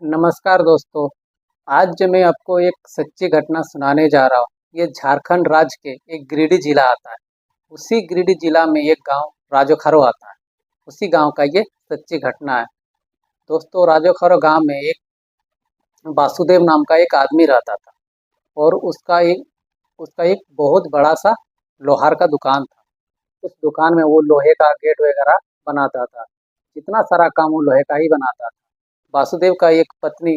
नमस्कार दोस्तों। आज जो मैं आपको एक सच्ची घटना सुनाने जा रहा हूँ। ये झारखंड राज्य के एक गिरिडीह जिला आता है। उसी गिरिडीह जिला में एक गांव राजोखरो आता है। उसी गांव का ये सच्ची घटना है। दोस्तों, राजोखरो गांव में एक वासुदेव नाम का एक आदमी रहता था और उसका एक बहुत बड़ा सा लोहार का दुकान था। उस दुकान में वो लोहे का गेट वगैरह बनाता था। जितना सारा काम वो लोहे का ही बनाता था। वासुदेव का एक पत्नी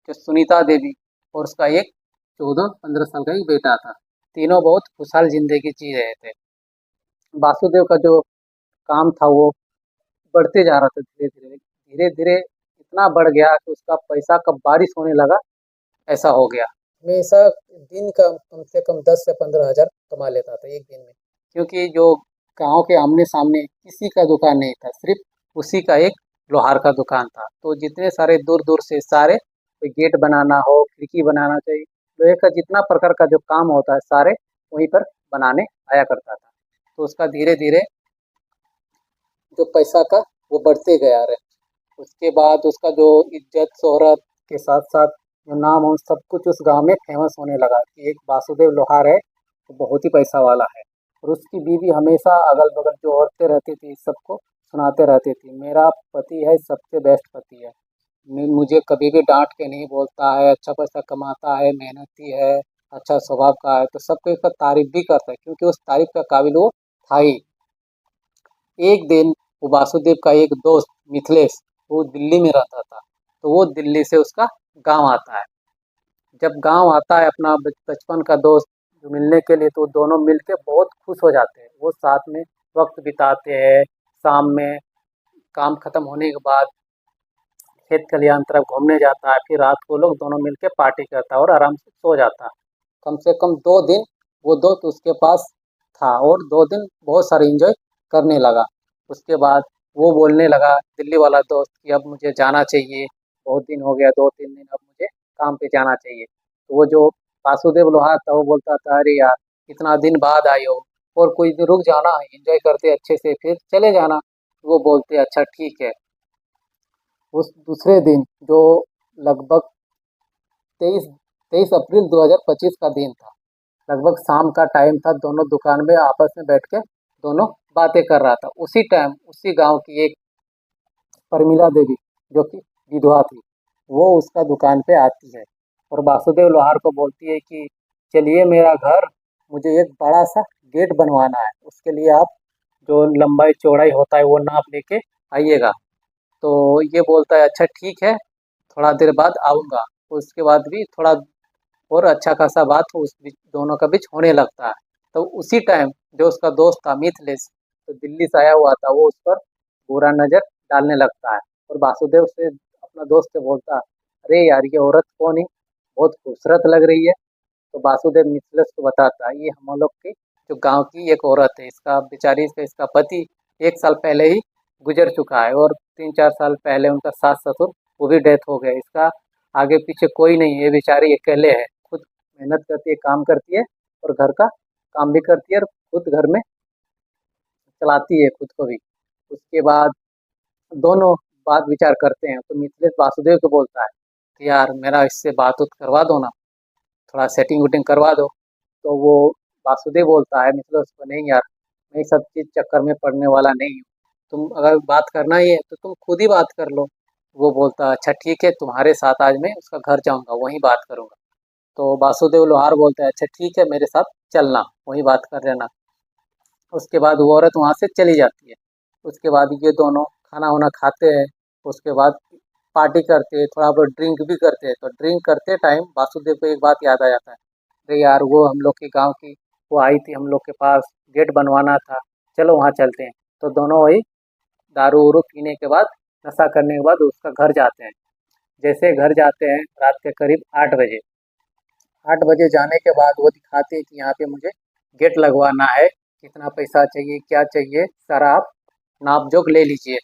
जो सुनीता देवी और उसका एक 14-15 साल का एक बेटा था। तीनों बहुत खुशहाल जिंदगी जी रहे थे। वासुदेव का जो काम था वो बढ़ते जा रहा था धीरे धीरे धीरे धीरे। इतना बढ़ गया कि उसका पैसा कब बारिश होने लगा ऐसा हो गया। हमेशा दिन का कम से कम 10 से 15 हज़ार कमा लेता था एक दिन में। क्योंकि जो गांव के आमने सामने किसी का दुकान नहीं था, सिर्फ उसी का एक लोहार का दुकान था। तो जितने सारे दूर दूर से सारे, कोई गेट बनाना हो, खिड़की बनाना चाहिए, लोहे का जितना प्रकार का जो काम होता है सारे वहीं पर बनाने आया करता था। तो उसका धीरे धीरे जो पैसा का वो बढ़ते गया रहे। उसके बाद उसका जो इज्जत शोहरत के साथ साथ जो नाम हो सब कुछ उस गांव में फेमस होने लगा कि एक वासुदेव लोहार है, वो बहुत ही पैसा वाला है। और उसकी बीवी हमेशा अगल बगल जो औरतें रहती थी सबको सुनाते रहती थी, मेरा पति है सबसे बेस्ट पति है। मुझे कभी भी डांट के नहीं बोलता है, अच्छा पैसा कमाता है, मेहनती है, अच्छा स्वभाव का है। तो सबको इसका तारीफ भी करता है क्योंकि उस तारीफ का काबिल वो था ही। एक दिन वो वासुदेव का एक दोस्त मिथिलेश, वो दिल्ली में रहता था। तो वो दिल्ली से उसका गांव आता है। जब गांव आता है अपना बचपन का दोस्त जो मिलने के लिए, तो दोनों मिलके बहुत खुश हो जाते हैं। वो साथ में वक्त बिताते हैं। शाम में काम खत्म होने के बाद खेत खलिहान तरफ घूमने जाता है। फिर रात को लोग दोनों मिलके पार्टी करता है और आराम से सो जाता है। कम से कम 2 दिन वो दोस्त उसके पास था और 2 दिन बहुत सारे एंजॉय करने लगा। उसके बाद वो बोलने लगा, दिल्ली वाला दोस्त, कि अब मुझे जाना चाहिए, बहुत दिन हो गया, 2-3 दिन, अब मुझे काम पे जाना चाहिए। तो वो जो वासुदेव लोहार था वो बोलता था, अरे यार इतना दिन बाद आए हो और कोई दिन रुक जाना, एंजॉय करते अच्छे से फिर चले जाना। वो बोलते अच्छा ठीक है। उस दूसरे दिन जो लगभग 23 अप्रैल 2025 का दिन था, लगभग शाम का टाइम था, दोनों दुकान में आपस में बैठ के दोनों बातें कर रहा था। उसी टाइम उसी गांव की एक परमिला देवी जो कि विधवा थी, वो उसका दुकान पे आती है और वासुदेव लोहार को बोलती है कि चलिए मेरा घर, मुझे एक बड़ा सा गेट बनवाना है, उसके लिए आप जो लंबाई चौड़ाई होता है वो नाप लेके आइएगा। तो ये बोलता है अच्छा ठीक है, थोड़ा देर बाद आऊँगा। उसके बाद भी थोड़ा और अच्छा खासा बात उस बीच दोनों का बीच होने लगता है। तो उसी टाइम जो उसका दोस्त था मिथिलेश, तो दिल्ली से आया हुआ था, वो उस पर बुरा नज़र डालने लगता है और वासुदेव से अपना दोस्त से बोलता है, अरे यार ये औरत कौन है, बहुत खूबसूरत लग रही है। तो वासुदेव मिथिलेश को बताता है, ये हम लोग की जो गांव की एक औरत है, इसका बेचारी से इसका पति 1 साल पहले ही गुजर चुका है और 3-4 साल पहले उनका सास ससुर वो भी डेथ हो गए। इसका आगे पीछे कोई नहीं है, ये बेचारी अकेले है। खुद मेहनत करती है, काम करती है और घर का काम भी करती है और खुद घर में चलाती है खुद को भी। उसके बाद दोनों बात विचार करते हैं। तो मिथिलेश वासुदेव को बोलता है कि यार मेरा इससे बात उत करवा दो ना, थोड़ा सेटिंग वेटिंग करवा दो। तो वो वासुदेव बोलता है मिथिलेश को, नहीं यार मैं सब चीज़ चक्कर में पड़ने वाला नहीं हूँ, तुम अगर बात करना ही है तो तुम खुद ही बात कर लो। वो बोलता है अच्छा ठीक है, तुम्हारे साथ आज मैं उसका घर जाऊँगा, वहीं बात करूँगा। तो वासुदेव लोहार बोलता है अच्छा ठीक है, मेरे साथ चलना, वहीं बात कर लेना। उसके बाद वो औरत वहाँ से चली जाती है। उसके बाद ये दोनों खाना वाना खाते हैं। उसके बाद पार्टी करते हैं, थोड़ा बहुत ड्रिंक भी करते हैं। तो ड्रिंक करते टाइम वासुदेव को एक बात याद आ जाता है, अरे यार वो हम लोग के गांव की वो आई थी हम लोग के पास, गेट बनवाना था, चलो वहाँ चलते हैं। तो दोनों वही दारू उरू पीने के बाद, नशा करने के बाद उसका घर जाते हैं। जैसे घर जाते हैं रात के करीब 8 बजे, 8 बजे जाने के बाद वो दिखाते हैं कि यहाँ पे मुझे गेट लगवाना है, कितना पैसा चाहिए क्या चाहिए सारा आप नाप जोख ले लीजिए,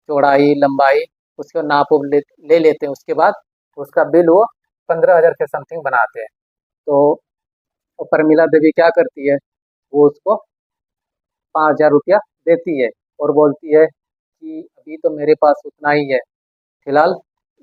चौड़ाई लंबाई उसको नाप उप ले लेते हैं। उसके बाद उसका बिल वो 15 हज़ार के समथिंग बनाते हैं। तो वो प्रमिला देवी क्या करती है, वो उसको 5,000 रुपया देती है और बोलती है कि अभी तो मेरे पास उतना ही है, फिलहाल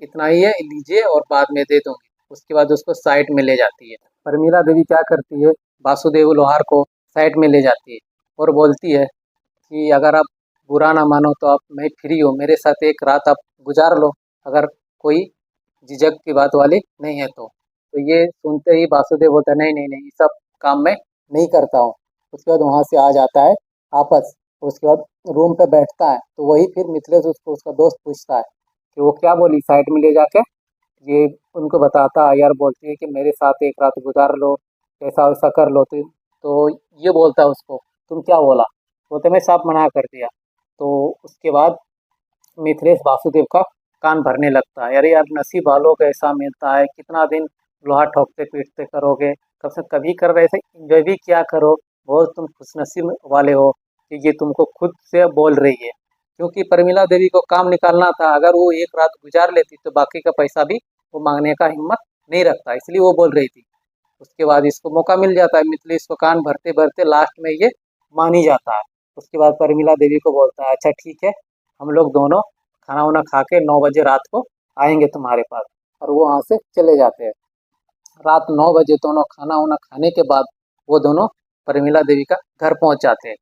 इतना ही है, लीजिए और बाद में दे दूंगी। उसके बाद उसको साइड में ले जाती है। प्रमीला देवी क्या करती है, वासुदेव लोहार को साइड में ले जाती है और बोलती है कि अगर आप बुरा ना मानो तो आप, मैं फ्री हूँ, मेरे साथ एक रात आप गुजार लो, अगर कोई झिझक की बात वाली नहीं है तो ये सुनते ही वासुदेव बोलता है, नहीं नहीं नहीं, ये सब काम मैं नहीं करता हूँ। उसके बाद वहाँ से आ जाता है आपस। उसके बाद रूम पे बैठता है तो वही फिर मिथिलेश उसको उसका दोस्त पूछता है कि वो क्या बोली साइड में ले जाके। ये उनको बताता है, यार बोलती है कि मेरे साथ एक रात गुजार लो, ऐसा वैसा कर लो। तो ये बोलता है उसको, तुम क्या बोला? बोलते मैं साफ मना कर दिया। तो उसके बाद मिथिलेश वासुदेव का कान भरने लगता है, अरे यार नसीब वालों को ऐसा मिलता है, कितना दिन लोहा ठोकते पीटते करोगे, कब से कभी कर रहे, ऐसे इंजॉय भी किया करो। बहुत तुम खुशनसीब वाले हो कि ये तुमको खुद से बोल रही है। क्योंकि प्रमिला देवी को काम निकालना था, अगर वो एक रात गुजार लेती तो बाकी का पैसा भी वो मांगने का हिम्मत नहीं रखता, इसलिए वो बोल रही थी। उसके बाद इसको मौका मिल जाता है, मिथिलेश को कान भरते भरते लास्ट में ये मान ही जाता है। उसके बाद प्रमिला देवी को बोलता है, अच्छा ठीक है, हम लोग दोनों खाना वाना खा के 9 बजे रात को आएंगे तुम्हारे पास। और वो वहाँ से चले जाते हैं। रात 9 बजे दोनों खाना वाना खाने के बाद वो दोनों प्रमिला देवी का घर पहुँच जाते हैं।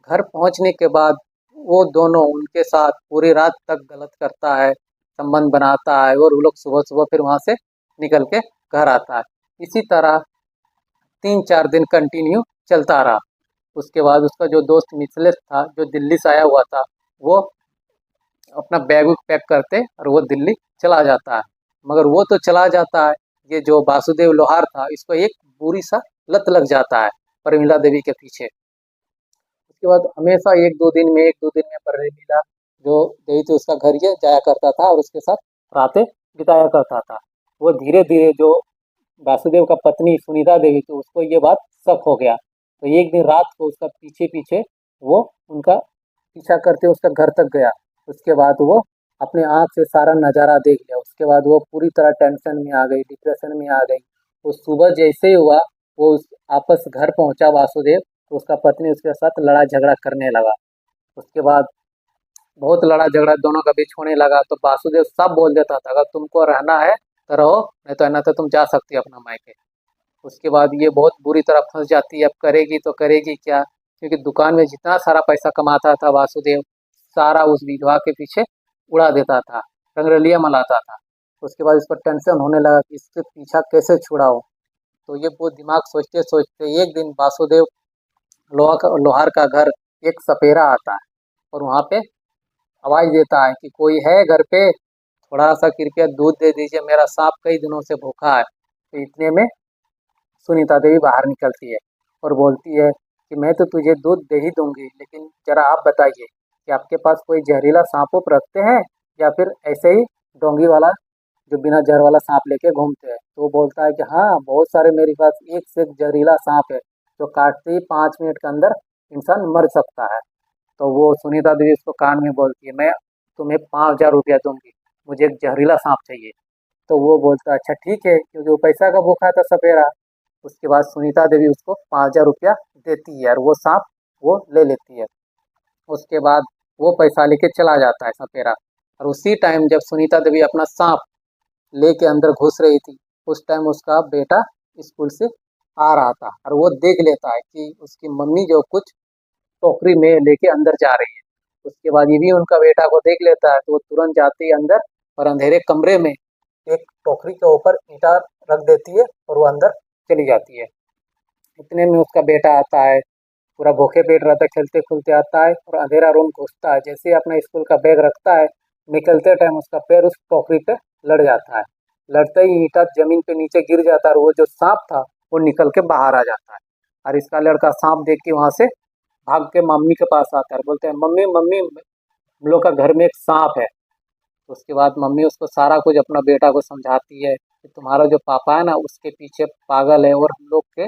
घर पहुँचने के बाद वो दोनों उनके साथ पूरी रात तक गलत करता है, संबंध बनाता है, और वो लोग सुबह सुबह फिर वहाँ से निकल के घर आता है। इसी तरह 3-4 दिन कंटिन्यू चलता रहा। उसके बाद उसका जो दोस्त मिथिलेश था, जो दिल्ली से आया हुआ था, वो अपना बैग वैग पैक करते और वो दिल्ली चला जाता है। मगर वो तो चला जाता है, ये जो वासुदेव लोहार था, इसको एक बुरी सा लत लग जाता है प्रमिला देवी के पीछे। उसके बाद हमेशा एक दो दिन में प्रमिला जो देवी थी उसका घर ये जाया करता था और उसके साथ रातें बिताया करता था। वो धीरे धीरे जो वासुदेव का पत्नी सुनीता देवी थी उसको ये बात शक हो गया। तो एक दिन रात को उसका पीछे पीछे वो उनका पीछा करते उसका घर तक गया। उसके बाद वो अपने आँख से सारा नज़ारा देख लिया। उसके बाद वो पूरी तरह टेंशन में आ गई, डिप्रेशन में आ गई। वो सुबह जैसे ही हुआ, वो उस आपस घर पहुंचा वासुदेव, तो उसका पत्नी उसके साथ लड़ा झगड़ा करने लगा। उसके बाद बहुत लड़ा झगड़ा दोनों का बीच होने लगा। तो वासुदेव सब बोल देता था, अगर तुमको रहना है तो रहो, नहीं तो है ना, तो तुम जा सकती हो अपना मायके। उसके बाद ये बहुत बुरी तरह फंस जाती है, अब करेगी तो करेगी क्या, क्योंकि दुकान में जितना सारा पैसा कमाता था वासुदेव, सारा उस विधवा के पीछे उड़ा देता था, रंगरलिया मनाता था। उसके बाद इसको टेंशन होने लगा कि इसके पीछा कैसे छुड़ाऊं। तो ये वो दिमाग सोचते सोचते एक दिन वासुदेव लोहार का घर एक सपेरा आता है और वहाँ पे आवाज देता है कि कोई है घर पे, थोड़ा सा कृपया दूध दे दीजिए, मेरा सांप कई दिनों से भूखा है। तो इतने में सुनीता देवी बाहर निकलती है और बोलती है कि मैं तो तुझे दूध दे ही दूंगी, लेकिन जरा आप बताइए कि आपके पास कोई जहरीला सांप उप रखते हैं या फिर ऐसे ही डोंगी वाला जो बिना जहर वाला सांप लेके घूमते हैं। तो वो बोलता है कि हाँ, बहुत सारे मेरे पास, एक से एक जहरीला सांप है जो काटते ही 5 मिनट के अंदर इंसान मर सकता है। तो वो सुनीता देवी उसको कान में बोलती है, मैं तुम्हें 5,000 रुपया दूंगी, मुझे एक जहरीला सांप चाहिए। तो वो बोलता है अच्छा ठीक है, क्योंकि वो पैसा का भूखा था सपेरा। उसके बाद सुनीता देवी उसको 5,000 रुपया देती है और वो सांप वो ले लेती है। उसके बाद वो पैसा लेके चला जाता है सपेरा। और उसी टाइम जब सुनीता देवी अपना सांप लेके अंदर घुस रही थी, उस टाइम उसका बेटा स्कूल से आ रहा था और वो देख लेता है कि उसकी मम्मी जो कुछ टोकरी में लेके अंदर जा रही है। उसके बाद ये भी उनका बेटा को देख लेता है, तो वो तुरंत जाती है अंदर और अंधेरे कमरे में एक टोकरी के ऊपर ईंटा रख देती है और वो अंदर चली जाती है। इतने में उसका बेटा आता है, पूरा भूखे पेट रहता है, खेलते खुलते आता है और अंधेरा रूम घुसता है। जैसे ही अपना स्कूल का बैग रखता है, निकलते टाइम उसका पैर उस टोकरी पे लड़ जाता है। लड़ते ही ईंटा जमीन पे नीचे गिर जाता है और वो जो सांप था वो निकल के बाहर आ जाता है। और इसका लड़का सांप देख के वहां से भाग के मम्मी के पास आता है, बोलते हैं मम्मी मम्मी, हम लोग का घर में एक सांप है। उसके बाद मम्मी उसको सारा कुछ अपना बेटा को समझाती है कि तुम्हारा जो पापा है ना, उसके पीछे पागल है, और हम लोग के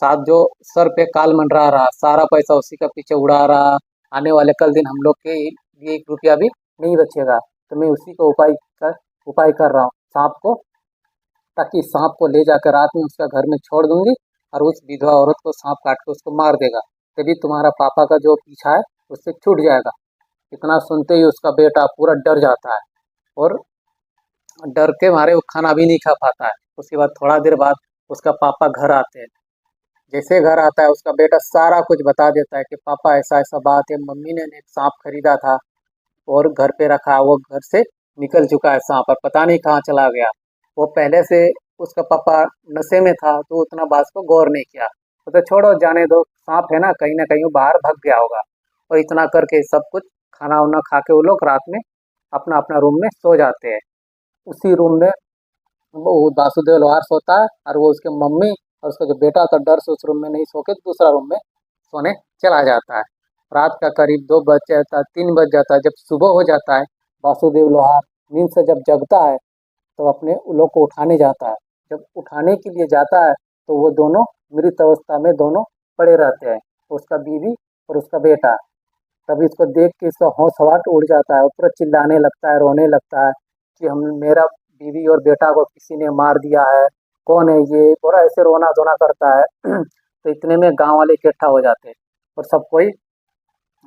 साथ जो सर पे काल मंडरा रहा, सारा पैसा उसी का पीछे उड़ा रहा, आने वाले कल दिन हम लोग के लिए 1 रुपया भी नहीं बचेगा। तो मैं उसी को उपाय कर रहा हूँ सांप को, ताकि सांप को ले जाकर रात में उसका घर में छोड़ दूंगी और उस विधवा औरत को सांप काट के उसको मार देगा, तभी तुम्हारा पापा का जो पीछा है उससे छूट जाएगा। इतना सुनते ही उसका बेटा पूरा डर जाता है और डर के मारे वो खाना भी नहीं खा पाता है। उसके बाद थोड़ा देर बाद उसका पापा घर आते हैं। जैसे घर आता है उसका बेटा सारा कुछ बता देता है कि पापा ऐसा ऐसा बात है, मम्मी ने एक सांप खरीदा था और घर पे रखा, वो घर से निकल चुका है सांप और पता नहीं कहाँ चला गया। वो पहले से उसका पापा नशे में था तो उतना बात को गौर नहीं किया। तो छोड़ो जाने दो, सांप है ना कहीं वो बाहर भाग गया होगा। और इतना करके सब कुछ खाना वाना खा के वो लोग रात में अपना अपना रूम में सो जाते हैं। उसी रूम में वो वासुदेव लोहार सोता है और वो उसके मम्मी और उसका जो बेटा था डर से उस रूम में नहीं सो के दूसरा रूम में सोने चला जाता है। रात का करीब 2 बज जाता है, 3 बज जाता है। जब सुबह हो जाता है वासुदेव लोहार नींद से जब जगता है तो अपने उन लोग को उठाने जाता है। जब उठाने के लिए जाता है तो वो दोनों मृत अवस्था में दोनों पड़े रहते हैं, उसका बीवी और उसका बेटा। तभी इसको देख के इसका होश हवास उड़ जाता है, वो पूरा चिल्लाने लगता है, रोने लगता है कि हम मेरा बीवी और बेटा को किसी ने मार दिया है, कौन है ये, पूरा ऐसे रोना धोना करता है। तो इतने में गांव वाले इकट्ठा हो जाते हैं और सब कोई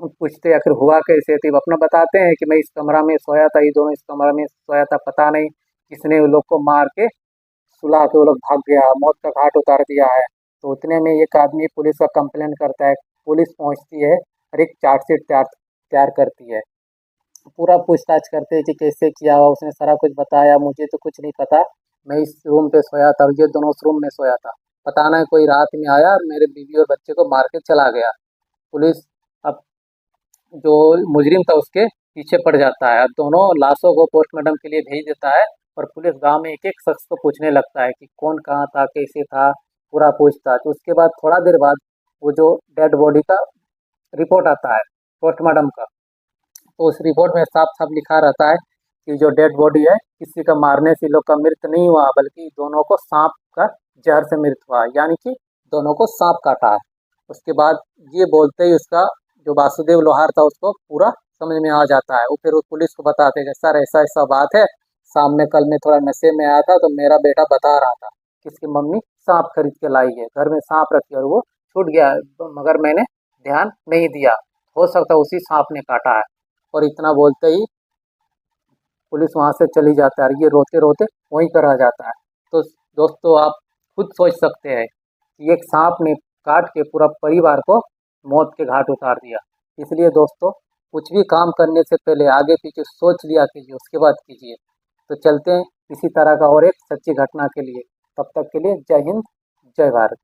पूछते आखिर हुआ कैसे, तो ये अपना बताते हैं कि मैं इस कमरा में सोया था, ये दोनों इस कमरा में सोया था, पता नहीं किसने उन लोग को मार के सुला के वो लोग भाग गया, मौत का घाट उतार दिया है। तो उतने में एक आदमी पुलिस का कंप्लेन करता है। पुलिस पहुंचती है और एक चार्जशीट तैयार तैयार करती है। पूरा पूछताछ करते हैं कि कैसे किया हुआ, उसने सारा कुछ बताया, मुझे तो कुछ नहीं पता, मैं इस रूम पे सोया था और ये दोनों उस रूम में सोया था, पता नहीं कोई रात में आया और मेरे बीवी और बच्चे को मार के चला गया। पुलिस अब जो मुजरिम था उसके पीछे पड़ जाता है और दोनों लाशों को पोस्टमार्टम के लिए भेज देता है। और पुलिस गांव में एक एक शख्स को पूछने लगता है कि कौन कहाँ था, कैसे था, पूरा पूछताछ। उसके बाद थोड़ा देर बाद वो जो डेड बॉडी का रिपोर्ट आता है पोस्टमार्टम का, तो उस रिपोर्ट में साफ साफ लिखा रहता है कि जो डेड बॉडी है किसी का मारने से लोग का मृत्यु नहीं हुआ, बल्कि दोनों को सांप का जहर से मृत्यु हुआ, यानी कि दोनों को सांप काटा है। उसके बाद ये बोलते ही उसका जो वासुदेव लोहार था उसको पूरा समझ में आ जाता है। वो फिर उस पुलिस को बताते हैं कि सर ऐसा ऐसा बात है, शाम में कल मैं थोड़ा नशे में आया था तो मेरा बेटा बता रहा था कि इसकी मम्मी सांप खरीद के लाई है, घर में सांप रखी है और वो छूट गया है, मगर मैंने ध्यान नहीं दिया, हो सकता है उसी सांप ने काटा है। और इतना बोलते ही पुलिस वहां से चली जाता है और ये रोते रोते वहीं पर आ जाता है। तो दोस्तों आप खुद सोच सकते हैं कि एक सांप ने काट के पूरा परिवार को मौत के घाट उतार दिया। इसलिए दोस्तों कुछ भी काम करने से पहले आगे पीछे सोच लिया कीजिए, उसके बाद कीजिए। तो चलते हैं इसी तरह का और एक सच्ची घटना के लिए। तब तक के लिए जय हिंद, जय भारत।